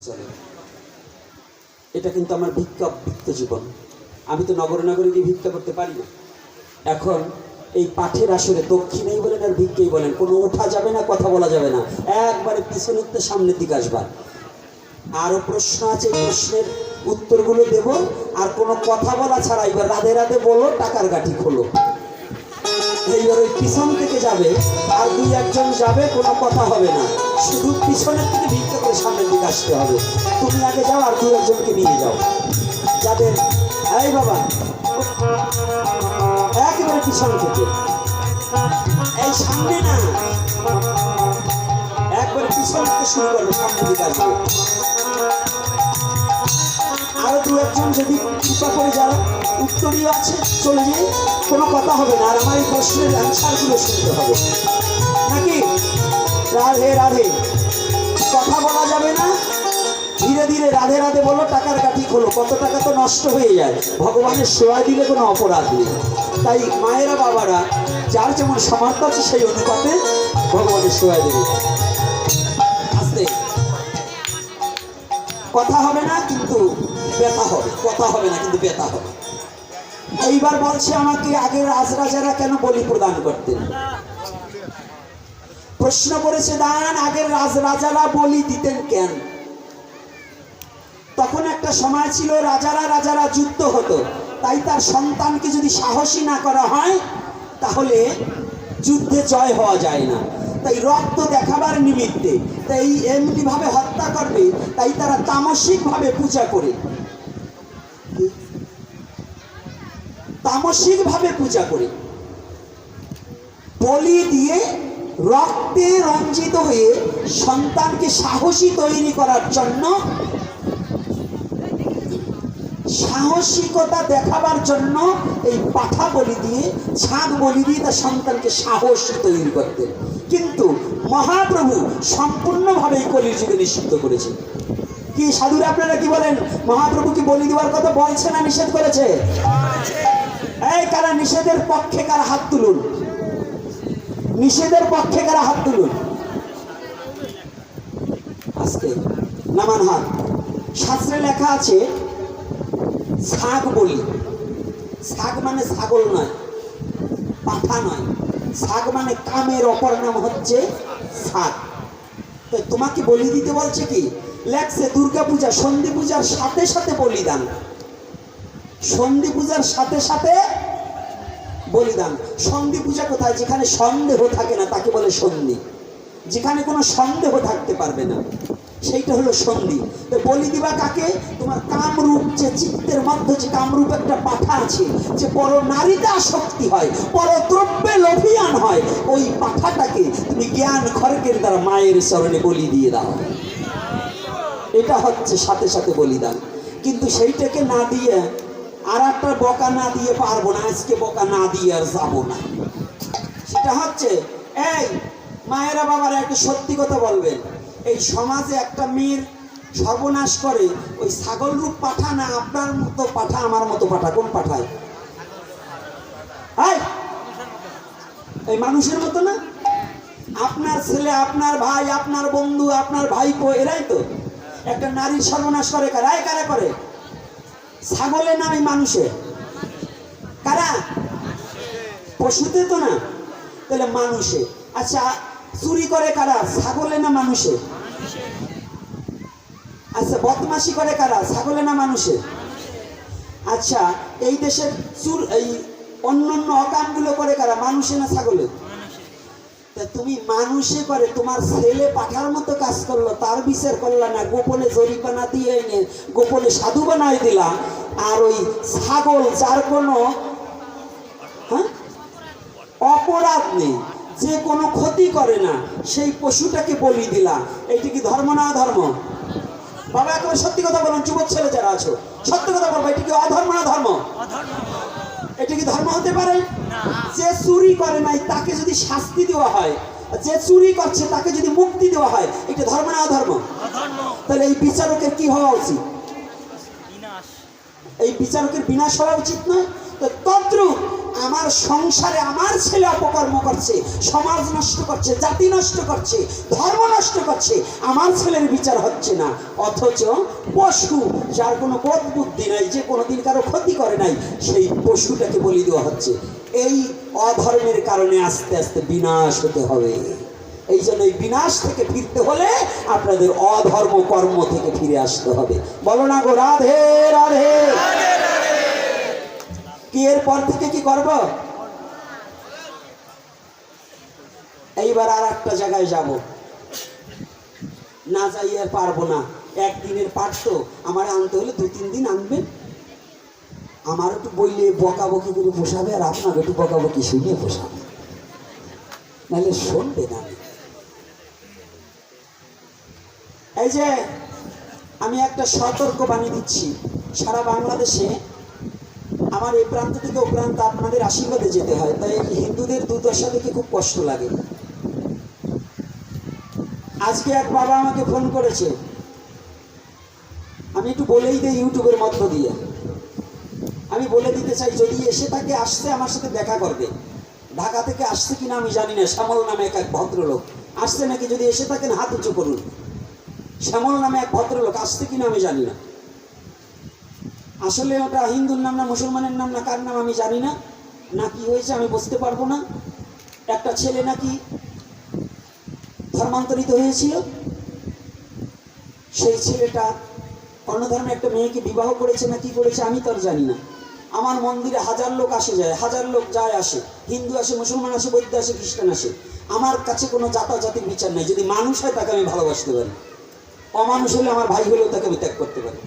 চলে। এটা কিন্তু আমার ভিক্ষাবৃত্ত জীবন। আমি তো নগরে নগরে গিয়ে ভিক্ষা করতে পারি না। এখন এই পাঠের আসরে দক্ষিণেই বলেন আর ভিক্ষেই বলেন, কোনো ওঠা যাবে না, কথা বলা যাবে না, একবারে পিছনে উঠতে সামনের দিকে আসবার। আরও প্রশ্ন আছে, প্রশ্নের উত্তরগুলো দেব, আর কোনো কথা বলা ছাড়া এবার রাধে রাধে বলো, টাকার গাঠি খোলো। এইবার ওই পিছন থেকে যাবে, আর দুই একজন যাবে, কোনো কথা হবে না, শুধু পিছনের থেকে ভিক্ষা করে সামনের দিকে আসতে হবে। তুমি আগে যাও আর দুই একজনকে নিয়ে যাও, যাদের এই বাবা একেবারে পিছন থেকে, এই সামনে না, একবারে পিছন থেকে শুরু করবে, সামনের দিকে আসবে। আরো দু একজন যদি কৃপা করে যারা উত্তরীয় আছে চলে যেয়ে, কোনো কথা হবে না, আর আমার এই প্রশ্নের অ্যান্সারগুলো শুনতে হবে নাকি? রাধে রাধে, কথা বলা যাবে না, ধীরে ধীরে রাধে রাধে বলো, টাকার গাঠি খোলো। কত টাকা তো নষ্ট হয়ে যায়, ভগবানের সেবা দিলে কোনো অপরাধ নেই। তাই মায়েরা বাবারা যার যেমন সামর্থ্য আছে সেই অনুপাতে ভগবানের সেবা দেবে। আস্তে কথা হবে না, কিন্তু ব্যথা হবে, কথা হবে না কিন্তু ব্যথা হবে। এইবার বলছে আমাকে আগে রাজরাজারা কেন বলি প্রদান করতেন? প্রশ্ন করেছে দান, আগের রাজরাজারা বলি দিতেন কেন? তখন একটা সময় ছিল রাজারা যুদ্ধ হতো, তাই তার সন্তানকে যদি সাহসী না করা হয় তাহলে যুদ্ধে জয় হওয়া যায় না। তাই রক্ত দেখাবার নিমিত্তে, তাই এমনি ভাবে হত্যা করবে, তাই তারা তামসিক ভাবে পূজা করে, তামসিক ভাবে পূজা করে, বলি দিয়ে রক্তে রঞ্জিত হয়ে সন্তানকে সাহসী তৈরি করার জন্য, সাহসিকতা দেখাবার জন্য এই পাঠা বলি দিয়ে, ছাগ বলি দিয়ে তার সন্তানকে সাহসী তৈরি করতেন। কিন্তু মহাপ্রভু সম্পূর্ণভাবে এই কলির যুগে নিষিদ্ধ করেছে। কি সাধুরা আপনারা কি বলেন? মহাপ্রভু কি বলি দেওয়ার কথা বলছে না নিষেধ করেছে? এই কারা নিষেধের পক্ষে, কারা হাত তুলুন। নিষেধের পক্ষে কারা হাত তুলুন। আজকে নামান হাত। শাস্ত্রে লেখা আছে ছাগ বলি, ছাগ মানে ছাগল নয়, পাঠা নয়, ছাগ মানে কামের অপর নাম হচ্ছে ছাগ। তো তোমাকে বলি দিতে বলছে কি? লেখছে দুর্গা পূজা, সন্ধি পূজার সাথে সাথে বলিদান, সন্ধি পূজার সাথে সাথে বলিদান। সন্ধি পূজা কোথায়? যেখানে সন্দেহ থাকে না তাকে বলে সন্ধি, যেখানে কোনো সন্দেহ থাকতে পারবে না সেইটা হলো সন্ধি। তো বলি দিবা কাকে? তোমার কামরূপ, যে চিত্তের মধ্যে যে কামরূপ একটা পাঠা আছে, যে পর নারীতে আসক্তি হয়, পর দ্রব্যে লোভিয়ান হয়, ওই পাঠাটাকে তুমি জ্ঞান খড়গের দ্বারা মায়ের চরণে বলি দিয়ে দাও। এটা হচ্ছে সাথে সাথে বলিদান। কিন্তু সেইটাকে না দিয়ে আর একটা বকা না দিয়ে পারবো না, আজকে বকা না দিয়ে আর যাবো না, সেটা হচ্ছে এই মায়েরা বাবারা একটু সত্যি কথা বলবেন। এই সমাজে একটা মেয়ের সর্বনাশ করে ওই ছাগল রূপ পাঠা না আপনার মতো পাঠা, আমার মতো পাঠা? কোন পাঠায়? এই মানুষের মতো না? আপনার ছেলে, আপনার ভাই, আপনার বন্ধু, আপনার ভাইপো, এরাই তো একটা নারীর সর্বনাশ করে। কারা? কারা করে? ছাগলের নামে মানুষে। কারা? পশুতে তো না, তাহলে মানুষে। আচ্ছা চুরি করে কারা? ছাগলে না মানুষে? আচ্ছা বদমাশি করে কারা? ছাগলে না মানুষে? আচ্ছা এই দেশের এই অন্যান্য অকামগুলো করে কারা? মানুষে না ছাগলে? তা তুমি মানুষে করে তোমার ছেলে পাঠার মতো কাজ করলো, তার বিচার করলা না, গোপনে জরিপানা দিয়ে এনে গোপনে সাধু বানাই দিলা। আর ওই ছাগল যার কোনো অপরাধ নেই, যে কোনো ক্ষতি করে না, সেই পশুটাকে বলি দিলা। এইটা কি ধর্ম না অধর্ম? বাবা একেবারে সত্যি কথা বলুন, যুবক ছেলে যারা আছো সত্যি কথা বলবো, এটা কি অধর্ম না ধর্ম? এটা কি ধর্ম হতে পারে? যে চুরি করে নাই তাকে যদি শাস্তি দেওয়া হয়, যে চুরি করছে তাকে যদি মুক্তি দেওয়া হয়, এটা ধর্ম না অধর্ম? তাহলে এই বিচারকের কি হওয়া উচিত? এই বিচারকের বিনাশ হওয়া উচিত নয়? তো তদ্রূপ আমার সংসারে আমার ছেলে অপকর্ম করছে, সমাজ নষ্ট করছে, জাতি নষ্ট করছে, ধর্ম নষ্ট করছে, আমার ছেলের বিচার হচ্ছে না। অথচ পশু যার কোনো বোধ বুদ্ধি নাই, যে কোনোদিন কারো ক্ষতি করে নাই, সেই পশুটাকে বলি দেওয়া হচ্ছে। এই অধর্মের কারণে আস্তে আস্তে বিনাশ হতে হবে। এই জন্য এই বিনাশ থেকে ফিরতে হলে আপনাদের অধর্ম কর্ম থেকে ফিরে আসতে হবে। বলো না গো রাধে রাধে। কি এরপর থেকে কি করব? এইবার আর একটা জায়গায় যাব, না যাই আর পারবো না। একদিনের পাঠ তো আমার আনতে হলে 2-3 দিন আনবেন। আমার একটু বইলে বকাবকি করে পোষাবে, আর আপনাকে একটু বকাবকি শুনিয়ে পোষাবে, নাহলে শুনবে না। এই যে আমি একটা সতর্ক বাণী দিচ্ছি, সারা বাংলাদেশে আমার এই প্রান্ত থেকে ও প্রান্ত আপনাদের আশীর্বাদে যেতে হয়, তাই হিন্দুদের দুর্দশা দেখে খুব কষ্ট লাগে। আজকে এক বাবা আমাকে ফোন করেছে, আমি একটু বলেই দিই ইউটিউবের মধ্য দিয়ে, আমি বলে দিতে চাই, যদি এসে থাকে আসছে আমার সাথে দেখা করবে। ঢাকা থেকে আসছে কিনা আমি জানি না, শ্যামল নামে এক ভদ্রলোক আসছে নাকি, যদি এসে থাকেন হাত উঁচু করুন। শ্যামল নামে এক ভদ্রলোক আসছে কিনা আমি জানি না, আসলে ওটা হিন্দুর নাম না মুসলমানের নাম না কার নাম আমি জানি না, না কি হয়েছে আমি বুঝতে পারবো না। একটা ছেলে নাকি ধর্মান্তরিত হয়েছিল, সেই ছেলেটা অন্য ধর্মের একটা মেয়েকে বিবাহ করেছে না কি করেছে আমি তো আর জানি না। আমার মন্দিরে 1000 লোক আসে যায়, 1000 লোক যায় আসে, হিন্দু আসে, মুসলমান আসে, বৌদ্ধ আসে, খ্রিস্টান আসে। আমার কাছে কোনো জাতির বিচার নাই। যদি মানুষ হয় তাকে আমি ভালোবাসতে পারি, অমানুষ হলে আমার ভাই হলেও তাকে আমি ত্যাগ করতে পারি,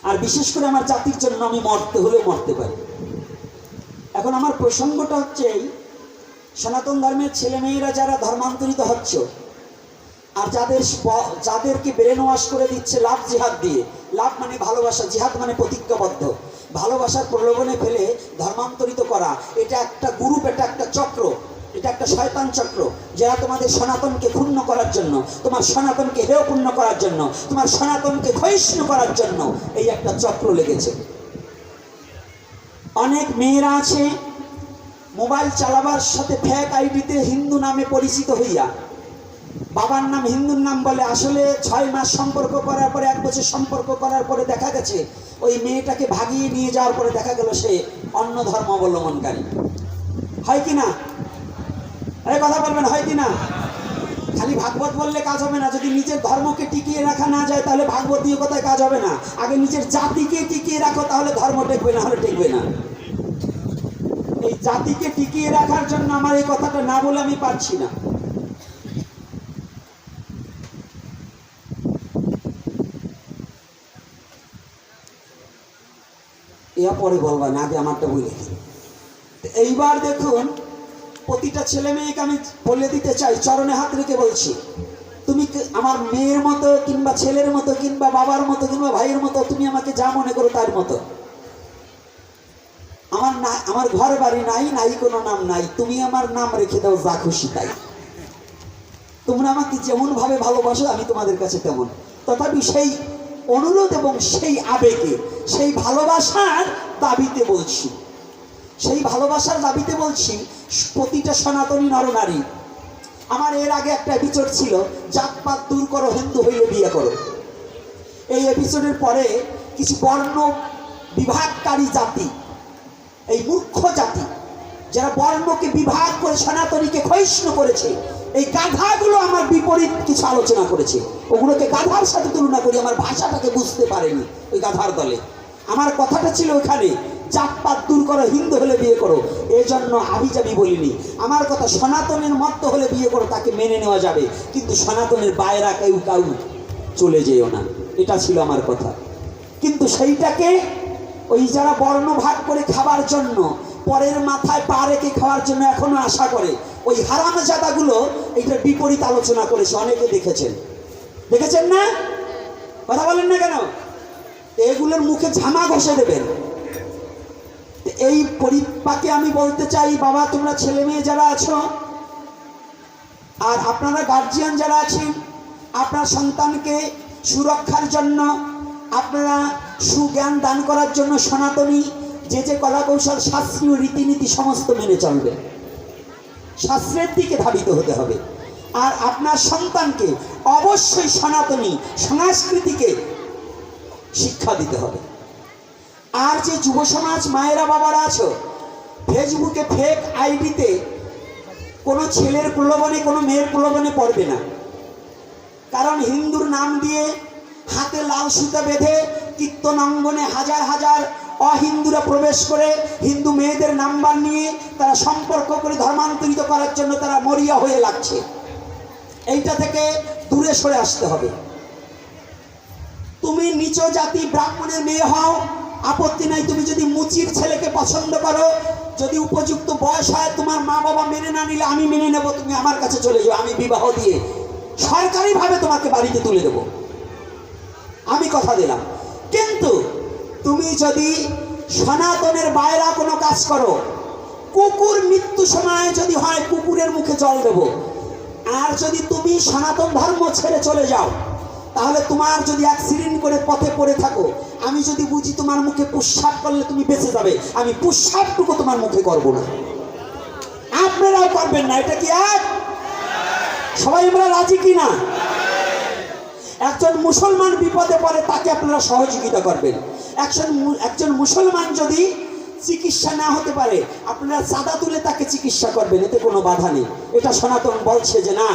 আর বিশেষ করে আমার জাতির জন্য আমি মরতে হলেও মরতে পারি। এখন আমার প্রসঙ্গটা হচ্ছে এই, সনাতন ধর্মের ছেলেমেয়েরা যারা ধর্মান্তরিত হচ্ছে, আর যাদেরকে ব্রেন ওয়াশ করে দিচ্ছে লাভ জিহাদ দিয়ে। লাভ মানে ভালোবাসা, জিহাদ মানে প্রতিজ্ঞাবদ্ধ। ভালোবাসার প্রলোভনে ফেলে ধর্মান্তরিত করা, এটা একটা গ্রুপ, এটা একটা চক্র, এটা একটা শয়তান চক্র, যারা তোমাদের সনাতনকে ক্ষুণ্ণ করার জন্য, তোমার সনাতনকে হেয়পূর্ণ করার জন্য, তোমার সনাতনকে ক্ষয়িষ্ণু করার জন্য এই একটা চক্র লেগেছে। অনেক মেয়েরা আছে মোবাইল চালাবার সাথে ফেক আইডিতে হিন্দু নামে পরিচিত হইয়া বাবার নাম হিন্দুর নাম বলে, আসলে 6 মাস সম্পর্ক করার পরে, 1 বছর সম্পর্ক করার পরে দেখা গেছে ওই মেয়েটাকে ভাগিয়ে নিয়ে যাওয়ার পরে দেখা গেল সে অন্য ধর্ম অবলম্বনকারী। হয় কি না? আরে কথা বলবেন, হয় কি না? খালি ভাগবত বললে কাজ হবে না, যদি নিজের ধর্মকে টিকিয়ে রাখা না যায় তাহলে ভাগবত দিয়ে কোথায় কাজ হবে না। আগে নিজের জাতিকে টিকিয়ে রাখো, তাহলে ধর্ম টেকবে, না হলে টেকবে না। এই জাতিকে টিকিয়ে রাখার জন্য আমার এই কথাটা না বলে আমি পারছি না। ইয়া পরে বলবা না, আগে আমারটা বলে দিই। এইবার দেখুন, প্রতিটা ছেলে মেয়েকে আমি বলে দিতে চাই, চরণে হাত রেখে বলছি, তুমি আমার মেয়ের মতো কিংবা ছেলের মতো কিংবা বাবার মতো কিংবা ভাইয়ের মতো, তুমি আমাকে যা মনে করো তার মতো। আমার ঘর বাড়ি নাই, নাই কোনো নাম নাই, তুমি আমার নাম রেখে দাও যা খুশি তাই। তোমরা আমাকে যেমন ভাবে ভালোবাসো আমি তোমাদের কাছে তেমন। তথাপি সেই অনুরোধ এবং সেই আবেগে, সেই ভালোবাসার দাবিতে বলছি, সেই ভালোবাসার দাবিতে বলছি, প্রতিটা সনাতনী নরনারী, আমার এর আগে একটা এপিসোড ছিল, জাতপাত দূর করো, হিন্দু হইলে বিয়ে করো। এই এপিসোডের পরে কিছু বর্ণ বিভাগকারী জাতি, এই মূর্খ জাতি যারা বর্ণকে বিভাগ করে সনাতনীকে ক্ষয়িষ্ণু করেছে, এই গাধাগুলো আমার বিপরীত কিছু আলোচনা করেছে। ওগুলোকে গাধার সাথে তুলনা করি, আমার ভাষাটাকে বুঝতে পারেনি ওই গাধার দলে। আমার কথাটা ছিল ওখানে, জাতপাত দূর করো, হিন্দু হলে বিয়ে করো। এই জন্য আবিজাবি বলিনি। আমার কথা, সনাতনের মত হলে বিয়ে করো, তাকে মেনে নেওয়া যাবে, কিন্তু সনাতনের বাইরা কেউ চলে যেও না, এটা ছিল আমার কথা। কিন্তু সেইটাকে ওই যারা বর্ণ ভাগ করে খাবার জন্য, পরের মাথায় পা রেখে খাওয়ার জন্য এখনো আশা করে, ওই হারামজাদাগুলো এইটার বিপরীত আলোচনা করেছে। অনেকে দেখেছেন না? কথা বলেন না কেন? এগুলোর মুখে ঝামা ঘষে দেবেন। এই পরিপাকে আমি বলতে চাই, বাবা তোমরা ছেলে মেয়ে যারা আছো, আর আপনারা গার্জিয়ান যারা আছেন, আপনার সন্তানকে সুরক্ষার জন্য, আপনারা সুজ্ঞান দান করার জন্য সনাতনী যে যে কলা কৌশল শাস্ত্রীয় রীতিনীতি সমস্ত মেনে চলবে, শাস্ত্রের দিকে ধাবিত হতে হবে। আর আপনার সন্তানকে অবশ্যই সনাতনী সংস্কৃতিকে শিক্ষা দিতে হবে। আর যে যুব সমাজ মায়েরা বাবারা আছো, ফেসবুকে ফেক আইডিতে কোনো ছেলের প্রলোভনে কোনো মেয়ের প্রলোভনে পড়বে না। কারণ হিন্দুর নাম দিয়ে হাতে লাল সুতা বেঁধে কীর্তন অঙ্গনে হাজার হাজার অহিন্দুরা প্রবেশ করে হিন্দু মেয়েদের নাম্বার নিয়ে তারা সম্পর্ক করে ধর্মান্তরিত করার জন্য তারা মরিয়া হয়ে লাগছে। এইটা থেকে দূরে সরে আসতে হবে। তুমি নিচ জাতি ব্রাহ্মণের মেয়ে হও, আপত্তি নাই। তুমি যদি মুচির ছেলেকে পছন্দ করো, যদি উপযুক্ত বয়স হয়, তোমার মা বাবা মেনে না নিলে আমি মেনে নেব, তুমি আমার কাছে চলে যাও, আমি বিবাহ দিয়ে সরকারিভাবে তোমাকে বাড়িতে তুলে দেব, আমি কথা দিলাম। কিন্তু তুমি যদি সনাতনের বাইরে কোনো কাজ করো, কুকুর মৃত্যু সময় যদি হয় কুকুরের মুখে জল দেব। আর যদি তুমি সনাতন ধর্ম ছেড়ে চলে যাও, তাহলে তোমার যদি অ্যাক্সিডেন্ট করে পথে পড়ে থাকো, আমি যদি বুঝি তোমার মুখে পুষ্পাপ করলে তুমি বেঁচে যাবে, আমি পুষ্পাপটুকু তোমার মুখে করব না, আপনারাও করবেন না। এটা কি এক? সবাই আমরা রাজি কি না? একজন মুসলমান বিপদে পড়ে তাকে আপনারা সহযোগিতা করবেন। একজন মুসলমান যদি চিকিৎসা না হতে পারে, আপনারা চাঁদা তুলে তাকে চিকিৎসা করবেন, এতে কোনো বাধা নেই। এটা সনাতন বলছে যে না,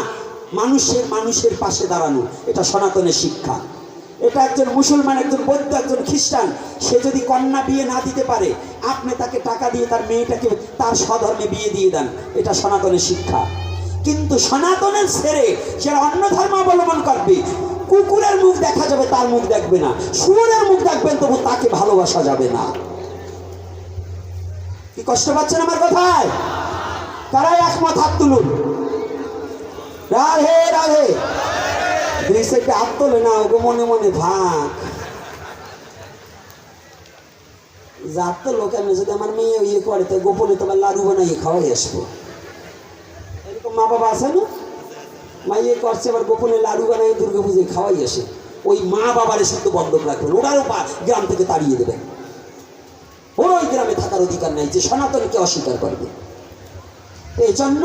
মানুষের পাশে দাঁড়ানো, এটা সনাতনের শিক্ষা। এটা একজন মুসলমান, একজন বৌদ্ধ, একজন খ্রিস্টান, সে যদি কন্যা বিয়ে না দিতে পারে, আপনি তাকে টাকা দিয়ে তার মেয়েটাকে তার স্বধর্মে বিয়ে দিয়ে দেন, এটা সনাতনের শিক্ষা। কিন্তু সনাতনের ছেড়ে যারা অন্য ধর্ম অবলম্বন করবে, কুকুরের মুখ দেখা যাবে, তার মুখ দেখবে না। শুয়োরের মুখ দেখবেন, তবু তাকে ভালোবাসা যাবে না। কি কষ্ট পাচ্ছেন আমার কথায়? কারাই একমত হাত তুলুন। রাধে রাধে। দুই সাইডে হাত তোলে না, ওকে মনে মনে ভাগ যার তো লোক। আমি যদি আমার মেয়ে ইয়ে করে, তো গোপনে তোমার লাড়ু বানাইয়ে খাওয়াই আসবো। এরকম মা বাবা আছে না, মা ইয়ে করছে, আবার গোপনে লাড়ু বানাই দুর্গা পুজোয় খাওয়াই আসে। ওই মা বাবারে শুধু বন্ধক রাখবেন, ওরাও গ্রাম থেকে তাড়িয়ে দেবেন। ওর ওই গ্রামে থাকার অধিকার নাই, যে সনাতনকে অস্বীকার করবে। এই জন্য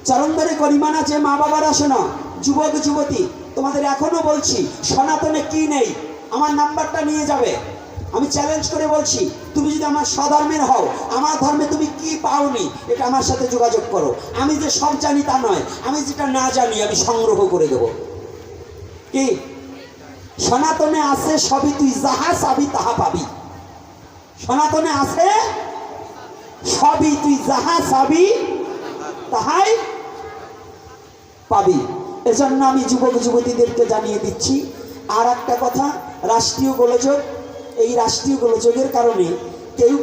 চরণদারে করিমানা যে মা বাবার আসে না, যুবক যুবতী, তোমাদের এখনো বলছি, সনাতনে কি নেই আমার নাম্বারটা নিয়ে যাবে। আমি চ্যালেঞ্জ করে বলছি, তুমি যদি আমার স্বধর্মের হও, আমার ধর্মে তুমি কি পাওনি, এটা আমার সাথে যোগাযোগ করো। আমি যে সব জানি তা নয়, আমি যেটা না জানি আমি সংগ্রহ করে দেব। কি সনাতনে আছে সবই, তুই যাহা চাবি তাহা পাবি। সনাতনে আছে সবই, তুই যাহা চাবি তাহাই পাবি। এজন্য আমি যুবক যুবতীদেরকে জানিয়ে দিচ্ছি। আর একটা কথা, রাষ্ট্রীয় গোলযোগ, এই রাষ্ট্রীয় গোলযোগের কারণে কেউ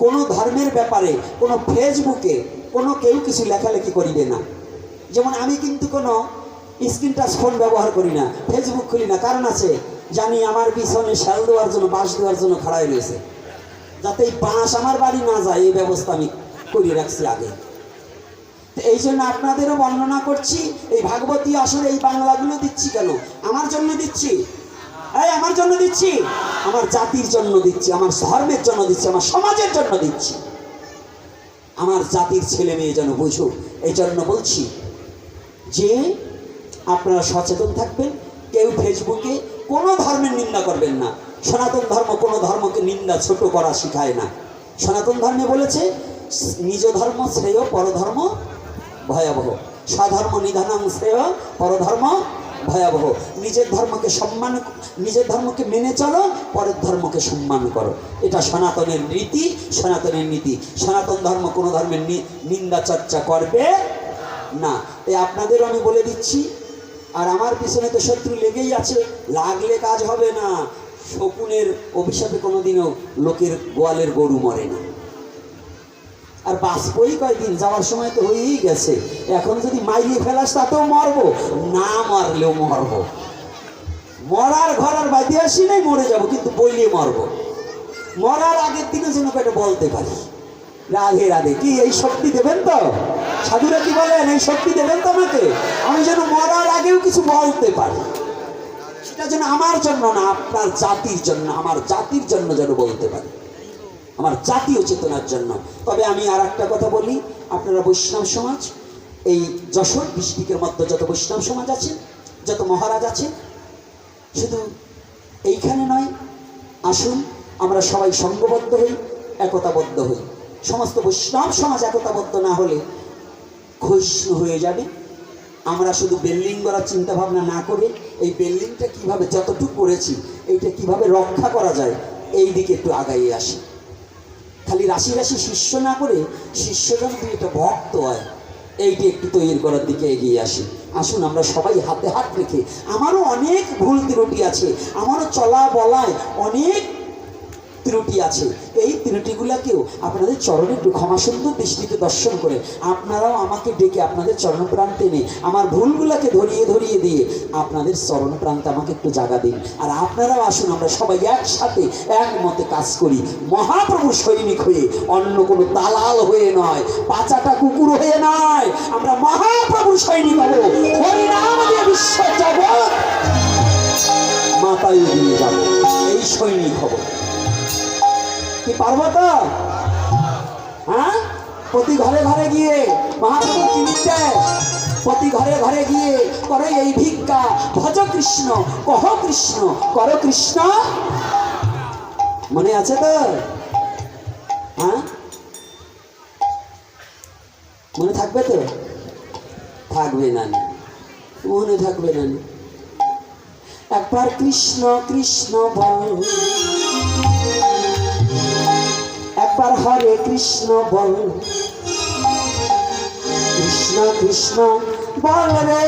কোনো ধর্মের ব্যাপারে কোনো ফেসবুকে কেউ কিছু লেখালেখি করিবে না। যেমন আমি কিন্তু কোনো স্ক্রিন টাচ ফোন ব্যবহার করি না, ফেসবুক খুলি না। কারণ আছে, জানি আমার পিছনে শাল দেওয়ার জন্য, বাঁশ দেওয়ার জন্য খাড়াই রয়েছে, যাতে এই বাঁশ আমার বাড়ি না যায়, এই ব্যবস্থা আমি করে রাখছি আগে। এই জন্য আপনাদেরও বর্ণনা করছি। এই ভাগবতী আসলে এই বাংলাগুলো দিচ্ছি কেন? আমার জন্য দিচ্ছি, আমার জন্য দিচ্ছি, আমার জাতির জন্য দিচ্ছি, আমার ধর্মের জন্য দিচ্ছি, আমার সমাজের জন্য দিচ্ছি, আমার জাতির ছেলে মেয়ে যেন বুঝুক। এই জন্য বলছি যে আপনারা সচেতন থাকবেন। কেউ ফেসবুকে কোনো ধর্মের নিন্দা করবেন না। সনাতন ধর্ম কোনো ধর্মকে নিন্দা ছোট করা শেখায় না। সনাতন ধর্মে বলেছে, নিজ ধর্ম শ্রেয় পরধর্ম ভয়াবহ, স্বধর্ম নিধানং শ্রেয় পরধর্ম ভয়াবহ। নিজের ধর্মকে সম্মান, নিজের ধর্মকে মেনে চলো, পরের ধর্মকে সম্মান করো। এটা সনাতনের রীতি, সনাতনের নীতি। সনাতন ধর্ম কোনো ধর্মের নিন্দা চর্চা করবে না। এই আপনাদেরও আমি বলে দিচ্ছি। আর আমার পিছনে তো শত্রু লেগেই আছে, লাগলে কাজ হবে না। শকুনের অভিশাপে কোনোদিনও লোকের গোয়ালের গরু মরে না। আর বাঁচবই কয়দিন, যাওয়ার সময় তো হয়েই গেছে। এখন যদি মাইরিয়ে ফেলাস তাতেও মরবো, না মারলেও মরবো। মরার ঘর আর বাঁধে আসি নাই, মরে যাবো, কিন্তু বইলে মরবো। মরার আগের দিনে যেন এটা বলতে পারি, রাধে রাধে। কি এই শক্তি দেবেন তো? সাধুরা কি বলেন, এই শক্তি দেবেন তো আমাকে? আমি যেন মরার আগেও কিছু বলতে পারি। সেটা যেন আমার জন্য না, আপনার জাতির জন্য, আমার জাতির জন্য যেন বলতে পারি। আমার জাতীয় চেতনার জন্য। তবে আমি আর একটা কথা বলি, আপনারা বৈষ্ণব সমাজ, এই যশোর ডিস্ট্রিক্টের মধ্যে যত বৈষ্ণব সমাজ আছে, যত মহারাজ আছে, শুধু এইখানে নয়, আসুন আমরা সবাই সঙ্গবদ্ধ হই, একতাবদ্ধ হই। সমস্ত বৈষ্ণব সমাজ একতাবদ্ধ না হলে ক্ষয়িষ্ণু হয়ে যাবে। আমরা শুধু বিল্ডিং করার চিন্তা ভাবনা না করে এই বিল্ডিংটা কিভাবে, যতটুকু করেছি এইটা কিভাবে রক্ষা করা যায়, এই দিকে একটু আগাইয়ে আসি। খালি রাশি রাশি শিষ্য না করে শিষ্যজন যদি একটা ভক্ত হয়, এইটা একটু তৈরি করার দিকে এগিয়ে আসি। আসুন আমরা সবাই হাতে হাত রেখে, আমারও অনেক ভুল ত্রুটি আছে, আমারও চলা বলায় অনেক ত্রুটি আছে, এই ত্রুটিগুলোকেও আপনাদের চরণে একটু ক্ষমা সুন্দর দৃষ্টিতে দর্শন করে আপনারাও আমাকে ডেকে আপনাদের চরণ প্রাণ টেনে আমার ভুলগুলোকে ধরিয়ে ধরিয়ে দিয়ে আপনাদের চরণ প্রান্তে আমাকে একটু জায়গা দিন। আর আপনারাও আসুন, আমরা সবাই একসাথে একমতে কাজ করি, মহাপ্রভু সৈনিক হয়ে, অন্য কোনো দালাল হয়ে নয়, পাচাটা কুকুর হয়ে নয়, আমরা মহাপ্রভু সৈনিক হব, হরিনাম দিয়ে বিশ্ব জগৎ মাতায় দিয়ে যাব, এই সৈনিক হব। কি পারবো তো? হ্যাঁ, প্রতি ঘরে ঘরে গিয়ে মহাপ্রভু জিনিস দেয়, প্রতি ঘরে ঘরে গিয়ে করে এই ভিক্ষা, ভজ কৃষ্ণ, কহ কৃষ্ণ, কর কৃষ্ণ। মনে আছে তো? হ্যাঁ, মনে থাকবে তো? থাকবে না, মনে থাকবে না। একবার কৃষ্ণ কৃষ্ণ বল, একবার হরে কৃষ্ণ বল, কৃষ্ণ কৃষ্ণ বল রে।